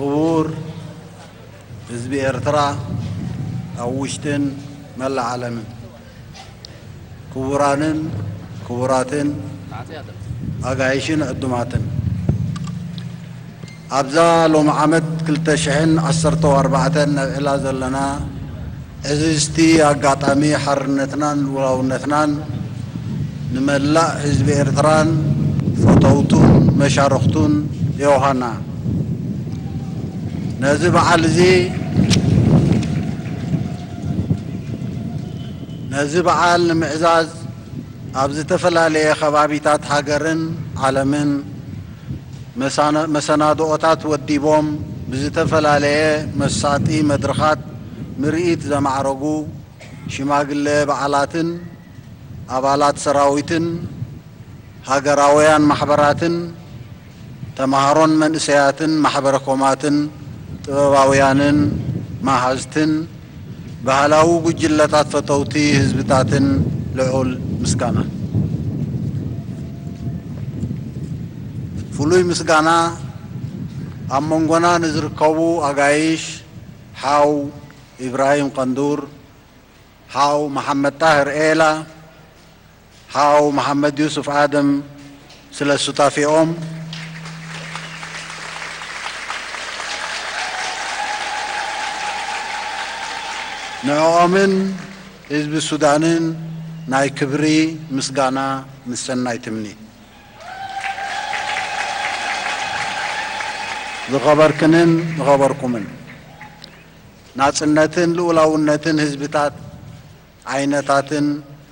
كبور حزب إرترا أوشتن ملا عالم كبرانن كبراتن أجايشين قدماتن أبزا لو محمد كل تشحن عصرت وأربعتن إلى زلنا عزيزتي أقاطامي حرنتنان ولونتنان نملا حزب إرتران فتوتون مشارختون يوهانا نزب على المعزاز أبز تفلالي خبابيتات حاجرن عالمن مسانادوتات وديبوم بز تفلالي مساتي مدرخات مرئيت زمعرقو شماغل بعلاتن أبالات سراويتن هاجراويان محبراتن تمهرون من سياتن محبركوماتن طباويانن ماحزتن بهلاو ጉጅለታት ፈተውቲ ህዝብታትን ልዑል ምስጋና ፍሉይ ምስጋና ኣብ መንጎና ንዝርከቡ ኣጋይሽ ሓው ኢብራሂም ቀንዱር ሓው መሐመድ ጣህር ኤላ ሓው መሐመድ ዩሱፍ ኣደም ስለ ሱታፊኦም نعومن حزب السودانين ناي كبري مسغانا مسناي تمني زغبركنن غبركمن ناصنتن لولاونتن حزبتات عينتاتن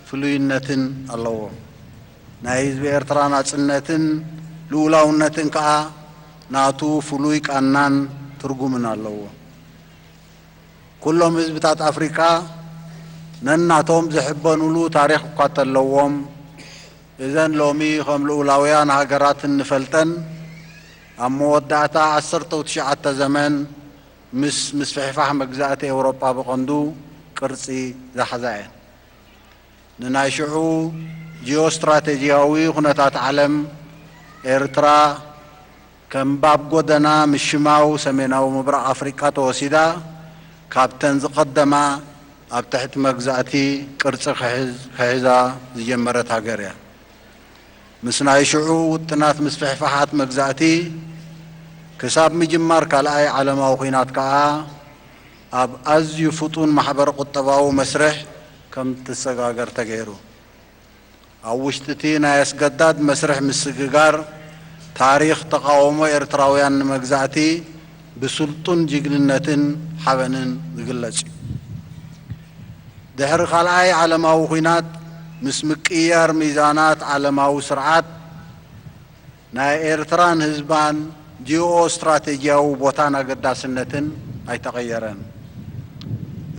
فلوينتن الله ناي حزب إرترا ناصنتن لولاونتن كا ناتو فلوي قنان ترغمن الله كلهم حزبتات أفريقيا نناتهم زحبنولو تاريخ قاتلوهم إذن لومي خملو لاويان هاجرات النفلتن أما ودعتا عصرت وتشعت زمان مس فحفاح مجزات أوروبا بقندو كرسي زحزاين ننايشعو جيو استراتيجياوي خناتات عالم إرترا كم باب قدنا مشماو سميناو مبرع أفريقيا توسيدا كابتن زقدما أب تحت مجزاتي كرس خيزا زجمرت هاجريا مسنا يشعو وتنات مسفحفحات مجزاتي كساب مجمار كالاي على موخينات كا أب أز يفوتون محبر قطباو مسرح كم تسقاقر تغيرو أوشتتي نايس قداد مسرح مسقاقر تاريخ تقاومو إرتراويان مجزاتي بسلطن جيجننتن حبنن زغلص دحر خلعي علماو خينات مسمقيار ميزانات علماو سرعات ناي إرتران حزبان جيو استراتيجياو بوتانا قداسنتن اي تغيرن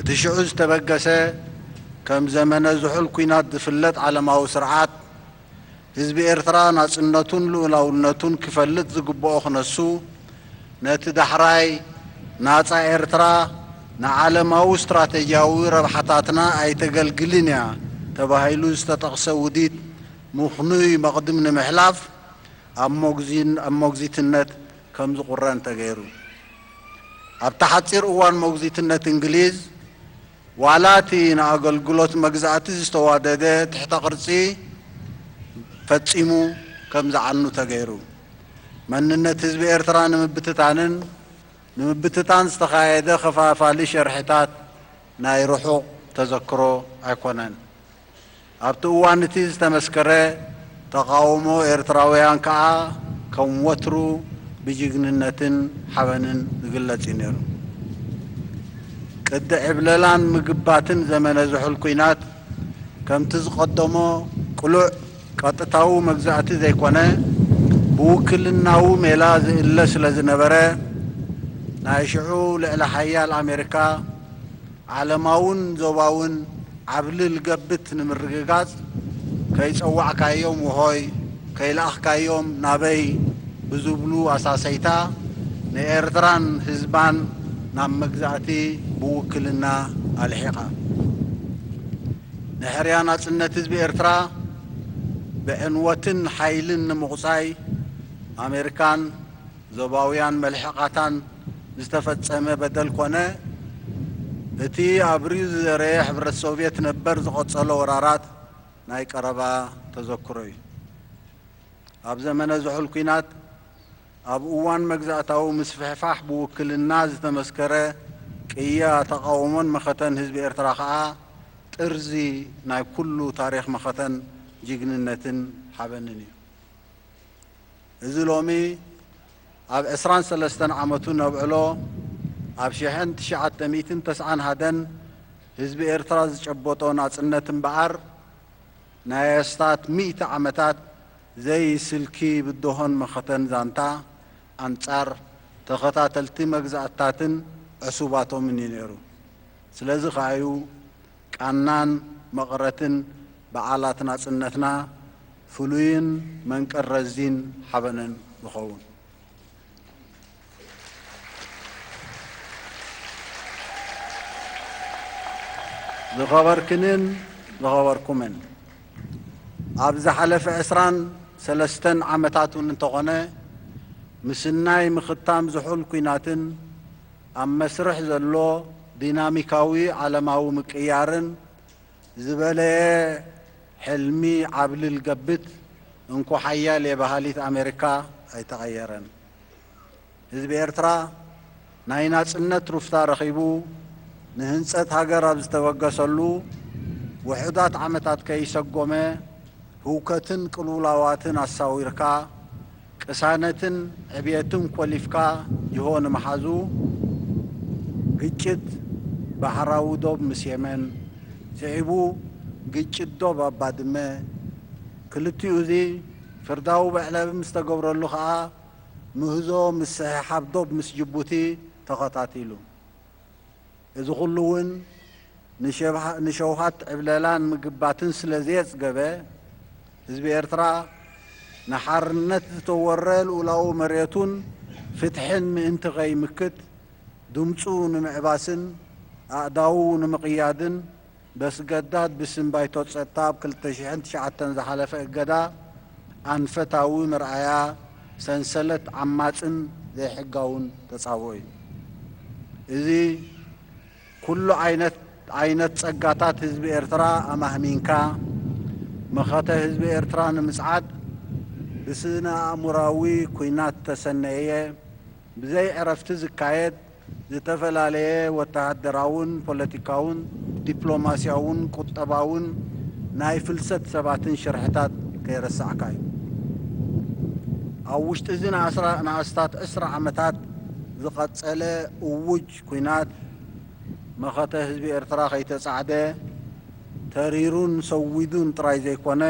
تشعوز تبقسه كم زمن زحل كينات دفلت علماو سرعات حزب إرتران ناصنتون لولاونتون كفلت زغبو خنسو نت دحراي ناصا إرترا نعلماو استراتيجياوي ربحتاتنا اي تقلقلنيا تباهيلو استتقسوديت مخنوي مقدمن محلاف أموغزيتنت كم قران تغيرو ابتحصير اوان موغزيتنت انجليز والاتي ناقلقلوت مجزاتي استوادده تحت قرصي فتصيمو كم زعنو تغيرو مننت حزب إرترا نمبتتان استخايده خفافالي شرحتات ناي روحو تذكرو ايكونن ابتوانتي استمسكره تقاومو إرتراويان كا كم وترو بجيجننتن حبنن زغلص نيرو قد عبللان مغباتن زمن زحل كوينات كم تزقدمو قلوع قطتاو مغزاتي زيكونه بوكلناو ميلاز إلا سلازنبره نايشعو لعلى حيال أمريكا علماون زواون عبل القبت نمرقاز كيس أوعك يوم وهوي ከይልኣኽካዮም ናበይ ብዝብሉ ኣሳሰይታ ንኤርትራን ህዝባን ናብ መግዛእቲ ብውክልና ኣልሒቓ ንሕርያ ናጽነት ህዝቢ ኤርትራ ብዕንወትን ሓይልን ንምቑጻይ ኣሜሪካን ዞባውያን መልሕቓታን ዝተፈጸመ በደል ኮነ እቲ ኣብ ርዩ ዝዘረየ ሕብረት ሶቪየት ነበር ዝቐጸሎ ወራራት ናይ ቀረባ ተዘክሮ እዩ። ኣብ ዘመነ ዝሑል ኩናት ኣብ እዋን መግዛእታዊ ምስፍሕፋሕ ብውክልና ዝተመስከረ ቅያ ተቃውሞን መኸተን ህዝቢ ኤርትራ ከዓ ጥርዚ ናይ ኩሉ ታሪኽ መኸተን ጅግንነትን ሓበንን እዩ። እዚ ሎሚ ኣብ 23 ዓመቱ ነብዕሎ ኣብ 1991 ህዝቢ ኤርትራ ዝጨበጦ ናጽነት እምበኣር ናይ ኣስታት 100 ዓመታት ዘይስልኪ ብድሆን መኸተን ዛንታ ኣንጻር ተኸታተልቲ መግዛእታትን ዕሱባቶምን እዩ ነይሩ። ስለዚ ኸኣዩ ቃናን መቕረትን በዓላት ናጽነትና ፍሉይን መንቀረዚን ሓበንን ዝኸውን ዝኸበርክንን ዝኸበርኩምን ኣብ ዝሓለፈ 23 ዓመታት እውን እንተኾነ ምስናይ ምኽታም ዝሑል ኩናትን ኣብ መስርሕ ዘሎ ዲናሚካዊ ዓለማዊ ምቅያርን ዝበለየ ሕልሚ ዓብልል ገብት እንኳ ሓያል የባህሊት ኣሜሪካ ኣይተቐየረን። ህዝቢ ኤርትራ ናይ ናጽነት ሩፍታ ረኺቡ ንህንጸት ሃገር ኣብ ዝተበገሰሉ ውሑዳት ዓመታት ከይሰጎመ ህውከትን ቅልውላዋትን ኣሳዊርካ ቅሳነትን ዕብየትን ኰሊፍካ ጅሆ ንምሓዙ ግጭት ባሕራዊ ዶብ ምስ የመን ስዒቡ ግጭት ዶብ ኣብ ባድመ ክልቲኡ እዚ ፍርዳዊ ብዕለብ ምስ ተገብረሉ ከዓ ምህዞ ምስ ስሕሓብ ዶብ ምስ ጅቡቲ ተኸታቲሉ እዚ ኹሉ እውን ንሸውሃት ዕብለላን ምግባትን ስለ ዘየጽገበ ህዝቢ ኤርትራ ንሓርነት ዝተወረ ልኡላዊ መሬቱን ፍትሕን ምእንቲ ኸይምክት ድምፁ ንምዕባስን ኣእዳው ንምቕያድን በስገዳድ ብስም ባይቶ ጸጥታ ኣብ 2009 ዝሓለፈ እገዳ ኣንፈታዊ ምርኣያ ሰንሰለት ዓማፅን ዘይሕጋውን ተጻውዖ እዩ። እዚ ኩሉ ዓይነት ጸጋታት ህዝቢ ኤርትራ ኣማህሚንካ መኸተ ህዝቢ ኤርትራ ንምጽዓድ ብስነ ኣእምራዊ ኩናት ተሰነየ ብዘይ ዕረፍቲ ዝካየድ ዝተፈላለየ ወተሃደራውን ፖለቲካውን ዲፕሎማስያውን ቁጠባውን ናይ ፍልሰት ሰባትን ሽርሕታት ከይረሳዕካ እዩ። ኣብ ውሽጢ እዚ ንኣስታት 10 ዓመታት ዝቐጸለ እውጅ ኩናት መኸተ ህዝቢ ኤርትራ ከይተጻዕደ ተሪሩን ሰዊዱን ጥራይ ዘይኮነ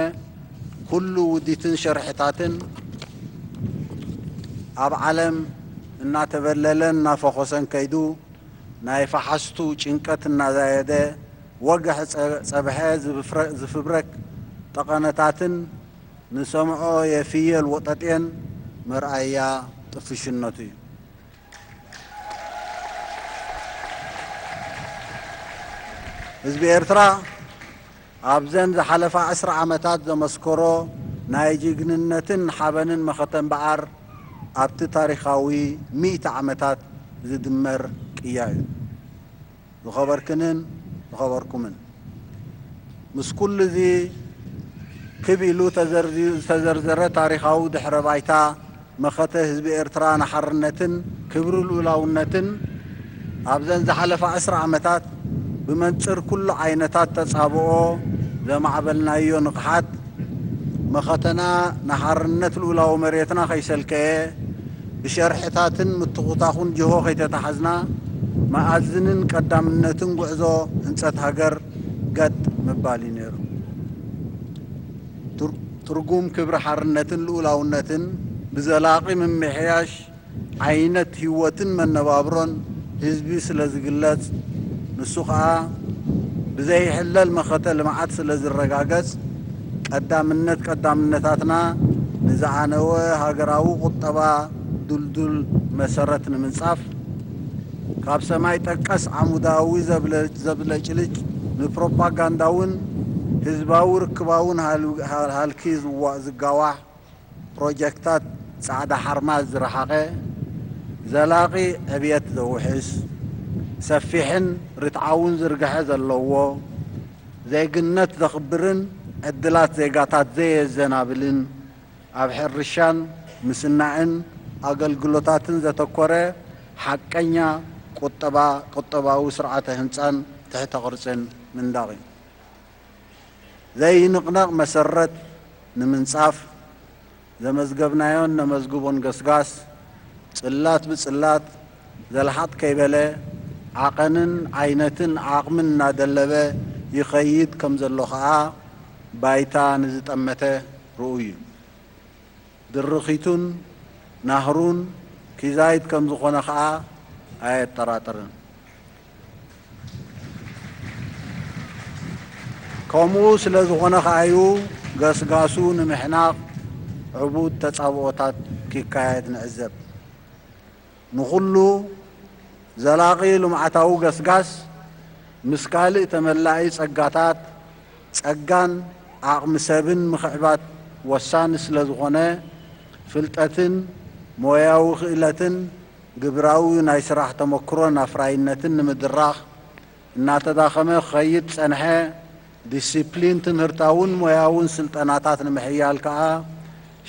ኩሉ ውዲትን ሸርሕታትን ኣብ ዓለም እናተበለለን እናፈኾሰን ከይዱ ናይ ፈሓስቱ ጭንቀት እናዛየደ ወጋሕ ጸብሐ ዝፍብረክ ጠቐነታትን ንሰምዖ የፍየል ወጠጤን መርኣያ ጥፍሽነቱ እዩ። ህዝቢ ኤርትራ ኣብዘን ዝሓለፋ 10 ዓመታት ዘመስከሮ ናይ ጅግንነትን ሓበንን መኸተ እምበኣር ኣብቲ ታሪኻዊ 100 ዓመታት ዝድመር ቅያ እዩ። ዝኸበርክንን ዝኸበርኩምን ምስ ኩሉ እዚ ክብ ኢሉ ዝተዘርዘረ ታሪኻዊ ድሕረ ባይታ መኸተ ህዝቢ ኤርትራ ንሓርነትን ክብሪ ልኡላውነትን ኣብዘን ዝሓለፋ 10 ዓመታት ብመንጽር ኩሉ ዓይነታት ተጻብኦ ዘማዕበልናዮ ንቕሓት መኸተና ንሓርነት ልኡላዊ መሬትና ከይሰልከየ ብሸርሕታትን ምትቑታኹን ጅሆ ከይተታሓዝና መኣዝንን ቀዳምነትን ጉዕዞ ህንጸት ሃገር ገጥ ምባል እዩ ነይሩ። ትርጉም ክብሪ ሓርነትን ልኡላውነትን ብዘላቒ ምምሕያሽ ዓይነት ህይወትን መነባብሮን ህዝቢ ስለ ዝግለጽ ንሱ ከዓ ብዘይሕለል መኸተ ልምዓት ስለ ዝረጋገጽ ቀዳምነታትና ንዝዓነወ ሃገራዊ ቁጠባ ዱልዱል መሰረት ንምንጻፍ ካብ ሰማይ ጠቀስ ዓሙዳዊ ዘብለጭልጭ ንፕሮፓጋንዳውን ህዝባዊ ርክባውን ሃልኪ ዝጋዋሕ ፕሮጀክታት ጻዕዳ ሓርማዝ ዝረሓቐ ዘላቒ ዕብየት ዘውሕስ ሰፊሕን ርትዓውን ዝርግሐ ዘለዎ ዜግነት ዘኽብርን ዕድላት ዜጋታት ዘየዘናብልን ኣብ ሕርሻን ምስናዕን ኣገልግሎታትን ዘተኮረ ሓቀኛ ቁጠባዊ ስርዓተ ህንፃን ትሕተ ቅርፅን ምንዳቕ እዩ። ዘይንቕነቕ መሰረት ንምንጻፍ ዘመዝገብናዮን ነመዝግቦን ገስጋስ ጽላት ብጽላት ዘልሓጥ ከይበለ ዓቐንን ዓይነትን ዓቕምን እናደለበ ይኸይድ ከም ዘሎ ኸዓ ባይታ ንዝጠመተ ርኡይ እዩ። ድርኺቱን ናህሩን ኪዛይት ከም ዝኾነ ኸዓ ኣየጠራጥርን። ከምኡ ስለ ዝኾነ ኸዓዩ ገስጋሱ ንምሕናቕ ዕቡድ ተጻብኦታት ክካየድ ንዕዘብ። ንኹሉ ዘላቒ ልምዓታዊ ገስጋስ ምስ ካልእ ተመላኢ ጸጋታት ጸጋን ዓቕሚ ሰብን ምኽዕባት ወሳኒ ስለ ዝኾነ ፍልጠትን ሞያዊ ክእለትን ግብራዊ ናይ ስራሕ ተመክሮን ኣፍራይነትን ንምድራኽ እናተዳኸመ ክኸይድ ጸንሐ ዲሲፕሊን ትምህርታውን ሞያውን ስልጠናታት ንምሕያል ከዓ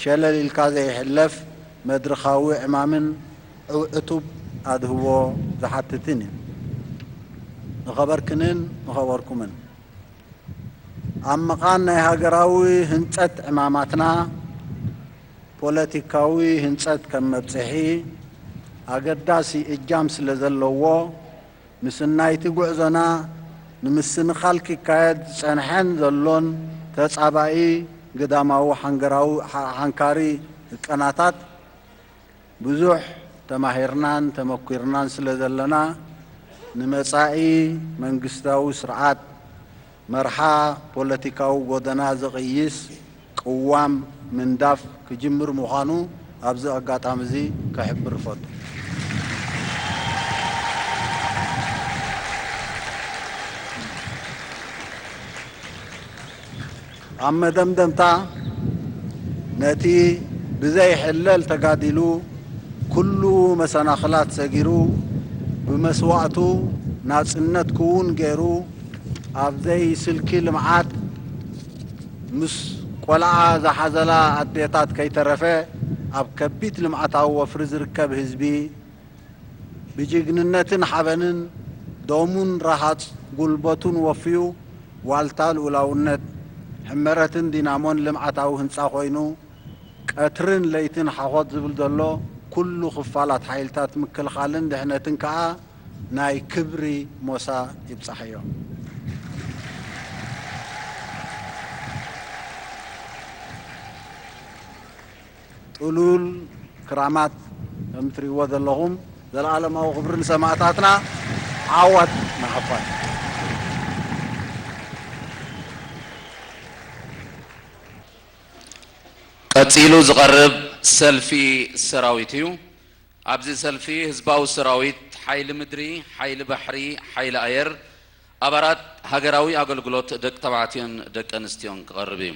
ሸለል ኢልካ ዘይሕለፍ መድረኻዊ ዕማምን ዕቱብ ኣድህቦ ዝሓትትን እዩ። ንኸበርክንን ንኸበርኩምን ኣብ መቓን ናይ ሃገራዊ ህንጸት ዕማማትና ፖለቲካዊ ህንጸት ከም መብጽሒ ኣገዳሲ እጃም ስለ ዘለዎ ምስናይቲ ጉዕዞና ንምስንኻል ክካየድ ዝጸንሐን ዘሎን ተጻባኢ ግዳማዊ ሓንካሪ ዕቀናታት ብዙሕ ተማሂርናን ተመኲርናን ስለ ዘለና ንመጻኢ መንግስታዊ ስርዓት መርሓ ፖለቲካዊ ጎደና ዘቕይስ ቅዋም ምንዳፍ ክጅምር ምዃኑ ኣብዚ ኣጋጣሚ እዚ ከሕብር ይፈቱ። ኣብ መደምደምታ ነቲ ብዘይሕለል ተጋዲሉ ኩሉ መሰናኽላት ሰጊሩ ብመስዋዕቱ ናጽነት ክውን ገይሩ ኣብ ዘይስልኪ ልምዓት ምስ ቆልዓ ዝሓዘላ ኣዴታት ከይተረፈ ኣብ ከቢድ ልምዓታዊ ወፍሪ ዝርከብ ህዝቢ ብጅግንነትን ሓበንን ደሙን ረሃጽ ጉልበቱን ወፍዩ ዋልታ ልኡላውነት ሕመረትን ዲናሞን ልምዓታዊ ህንፃ ኮይኑ ቀትርን ለይትን ሓኾት ዝብል ዘሎ ኩሉ ክፋላት ሓይልታት ምክልኻልን ድሕነትን ከዓ ናይ ክብሪ ሞሳ ይብጻሕዮ። ጥሉል ክራማት ከም ትሪእዎ ዘለኹም ዘለዓለማዊ ክብሪ ንሰማዕታትና ዓወት ንዓፋር ቀፂሉ ዝቐርብ ሰልፊ ሰራዊት እዩ። ኣብዚ ሰልፊ ህዝባዊ ሰራዊት ሓይሊ ምድሪ፣ ሓይሊ ባሕሪ፣ ሓይሊ ኣየር፣ ኣባላት ሃገራዊ ኣገልግሎት ደቂ ተባዕትዮን ደቂ ኣንስትዮን ክቐርብ እዩ።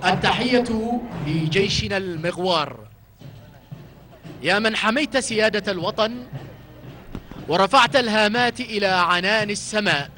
التحية لجيشنا المغوار، يا من حميت سيادة الوطن ورفعت الهامات إلى عنان السماء.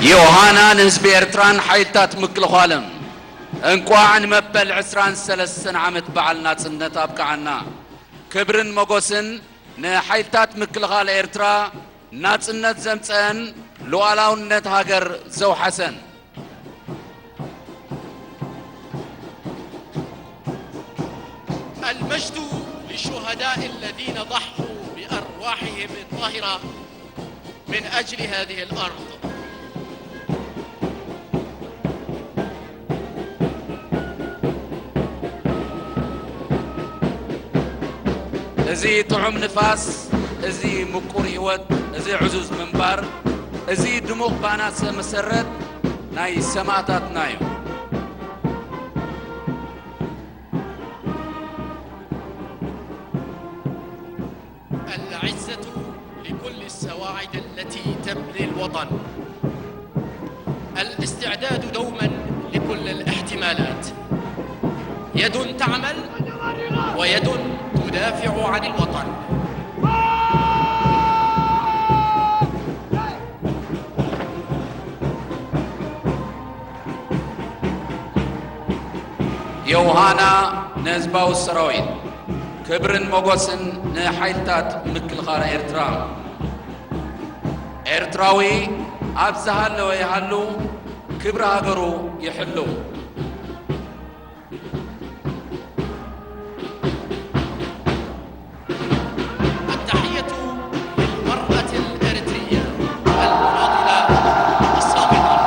يوهانا نهزب إرتران حيلتات مكلخالم انقواعن مبل عسران سلسن عمت بعلنا تسنة أبقعنا كبرن مغوسن نحيلتات مكلغال إرترا ناتسنة زمتسن لوالون نتهاجر زو حسن المجد للشهداء الذين ضحوا بأرواحهم الطاهرة من أجل هذه الأرض. ازي طعم نفاس ازي مقور هوت ازي عزوز منبر ازي دموق بانات مسرت ناي سماعتات نايو العزة لكل السواعد التي تبني الوطن. الاستعداد دوما لكل الاحتمالات. يد تعمل ويد تدافع عن الوطن. يوهانا نزباو السراويل كبرن موغوسن نحيلتات مكل غار إرترا إرتراوي أبزهال ويهالو كبر هاجرو يحلو التحية للمرأة الإريترية المناضلة الصامتة.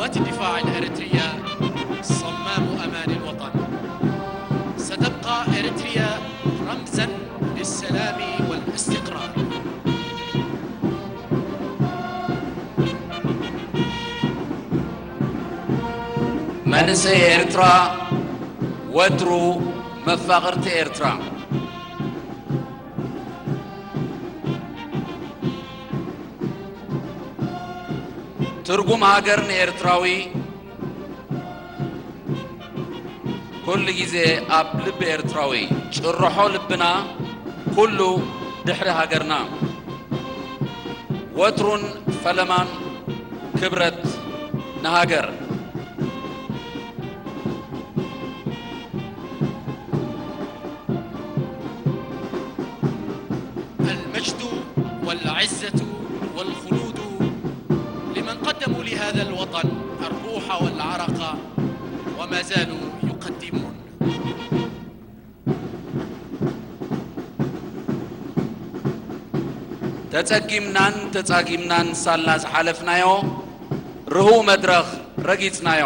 قوات الدفاع الإريترية صمام أمان الوطن. ستبقى إريتريا رمزاً للسلام والاستقرار. መንእሰይ ኤርትራ ወትሩ መፋቕርቲ ኤርትራ ትርጉም ሃገር ንኤርትራዊ ኩሉ ግዜ ኣብ ልቢ ኤርትራዊ ጭርሖ ልብና ኩሉ ድሕሪ ሃገርና ወትሩን ፈለማን ክብረት ንሃገር المجد والعزة والخلود لمن قدموا لهذا الوطن الروح والعرق وما زالوا يقدمون. ተጸጊምናን ሳልና ዝሓለፍናዮ ርሁብ መድረኽ ረጊጽናዮ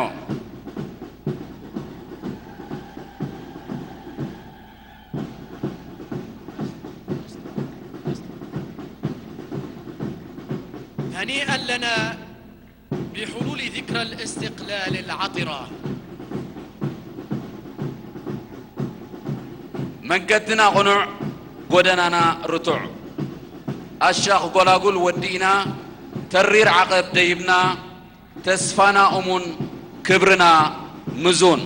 هنيئا لنا بحلول ذكرى الاستقلال العطرة. መንገድና ቁኑዕ ጎደናና ርቱዕ ኣሻኽ ጎላጉል ወዲእና ተሪር ዓቐብ ደይብና ተስፋና እሙን ክብርና ምዙን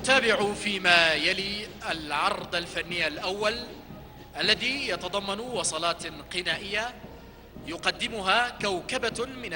نتابع فيما يلي العرض الفني الأول الذي يتضمن وصلات غنائية يقدمها كوكبة من